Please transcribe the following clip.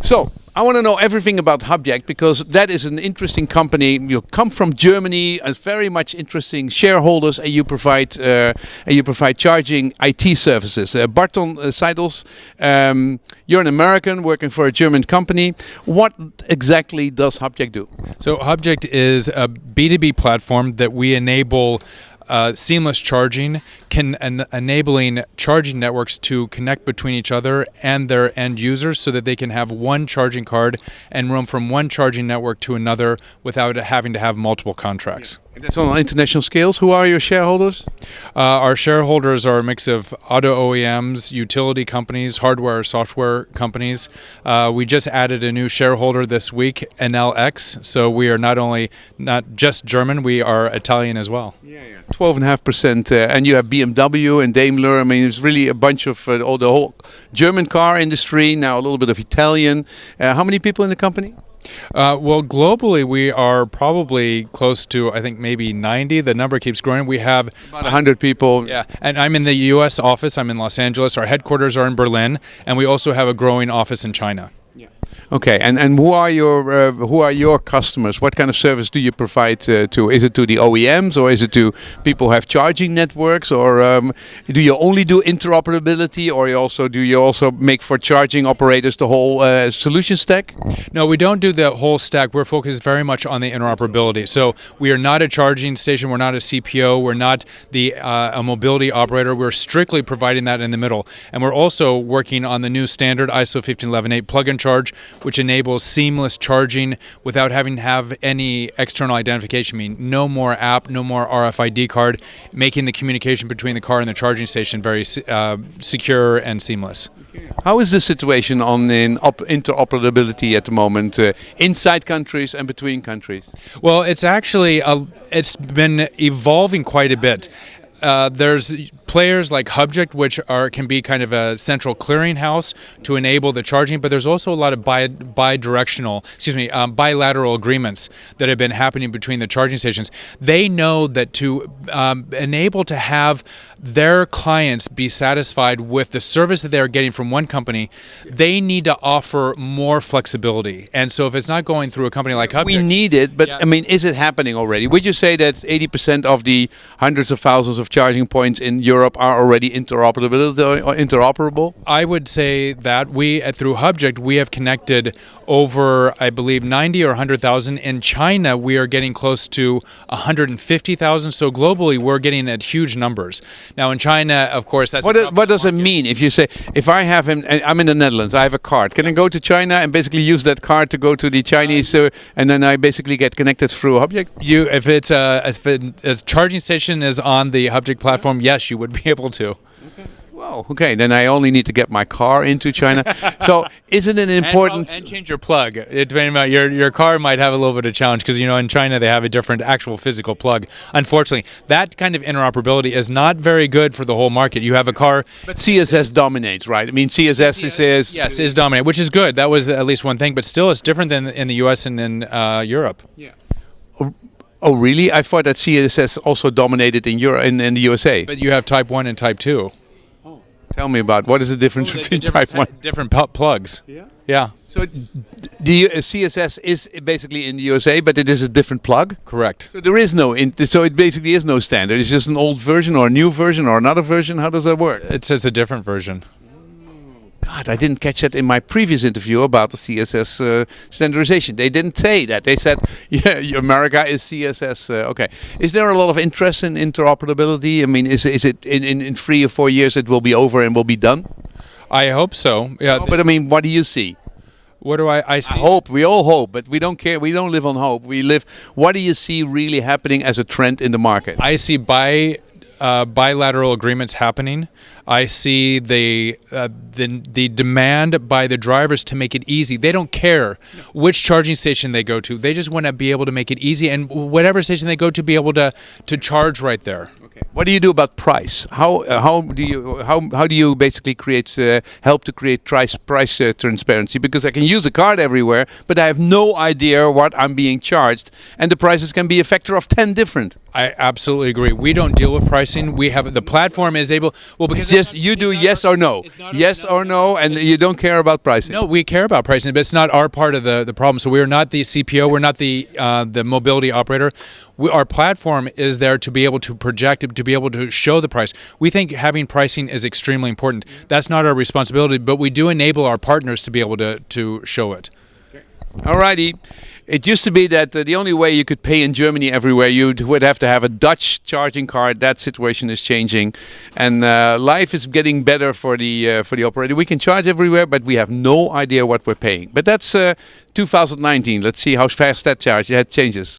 So I want to know everything about Hubject, because that is an interesting company. You come from Germany, and very much interesting shareholders, and you provide charging IT services. Barton Sidles, you're an American working for a German company. What exactly does Hubject do? So Hubject is a B2B platform that we enable seamless charging, enabling charging networks to connect between each other and their end users so that they can have one charging card and roam from one charging network to another without having to have multiple contracts. And that's on international scales. Who are your shareholders? Our shareholders are a mix of auto OEMs, utility companies, hardware, software companies. We just added a new shareholder this week, NLX. So we are not just German, we are Italian as well. 12.5%, and you have BMW and Daimler. I mean, it's really a bunch of the whole German car industry, now a little bit of Italian. How many people in the company? Well, globally, we are probably close to, I think, maybe 90. The number keeps growing. We have about 100 people. Yeah, and I'm in the U.S. office. I'm in Los Angeles. Our headquarters are in Berlin, and we also have a growing office in China. Okay, and who are your customers? What kind of service do you provide to? Is it to the OEMs, or is it to people who have charging networks, or do you only do interoperability, or do you also make for charging operators the whole solution stack? No, we don't do the whole stack. We're focused very much on the interoperability. So we are not a charging station. We're not a CPO. We're not a mobility operator. We're strictly providing that in the middle, and we're also working on the new standard ISO 15118 plug-in charge, which enables seamless charging without having to have any external identification. I mean, no more app, no more RFID card, making the communication between the car and the charging station very secure and seamless. How is the situation on interoperability at the moment, inside countries and between countries? Well, it's actually it's been evolving quite a bit. There's players like Hubject, which can be kind of a central clearinghouse to enable the charging, but there's also a lot of bilateral agreements that have been happening between the charging stations. They know that to enable to have their clients be satisfied with the service that they're getting from one company, they need to offer more flexibility. And so if it's not going through a company like Hubject... We need it, but I mean, is it happening already? Would you say that 80% of the hundreds of thousands of charging points in Europe are already interoperable? I would say that through Hubject, we have connected over, I believe, 90 or 100,000. In China, we are getting close to 150,000. So globally, we're getting at huge numbers. Now, in China, of course, that's... What does it mean if you say, if I have I'm in the Netherlands, I have a card. Can I go to China and basically use that card to go to the Chinese, and then I basically get connected through Hubject? If a charging station is on the Hubject platform, yes, you would be able to. Well, okay, then I only need to get my car into China. So isn't it important... And change your plug. Your car might have a little bit of challenge because, in China they have a different actual physical plug. Unfortunately, that kind of interoperability is not very good for the whole market. You have a car... But CSS dominates, right? I mean, CSS is... Yes, is dominant, which is good. That was at least one thing, but still it's different than in the US and in Europe. Yeah. Oh, really? I thought that CSS also dominated in the USA. But you have Type 1 and Type 2. Tell me about what is the difference between Type 1? Different plugs. Yeah. So the CSS is basically in the USA, but it is a different plug? Correct. So there is so it basically is no standard. It's just an old version or a new version or another version. How does that work? It's just a different version. God, I didn't catch that in my previous interview about the CSS standardization. They didn't say that. They said, yeah, America is CSS. Okay. Is there a lot of interest in interoperability? I mean, is it in 3 or 4 years it will be over and will be done? I hope so. Yeah. No, but I mean, what do you see? What do I see? I hope. We all hope, but we don't care. We don't live on hope. What do you see really happening as a trend in the market? I see bilateral agreements happening. I see the demand by the drivers to make it easy. They don't care which charging station they go to. They just want to be able to make it easy, and whatever station they go to, be able to charge right there. Okay. What do you do about price? How do you basically help to create price transparency? Because I can use a card everywhere, but I have no idea what I'm being charged, and the prices can be a factor of 10 different. I absolutely agree. We don't deal with pricing. We have the platform is able. Well, because It's just you do yes or no, yes or no, and you don't care about pricing. no, we care about pricing, but it's not our part of the problem. So we are not the CPO. We're not the mobility operator. Our platform is there to be able to project it, to be able to show the price. We think having pricing is extremely important. That's not our responsibility, but we do enable our partners to be able to show it. Alrighty. It used to be that the only way you could pay in Germany everywhere, you would have to have a Dutch charging card. That situation is changing, and life is getting better for the operator. We can charge everywhere, but we have no idea what we're paying. But that's 2019. Let's see how fast that changes.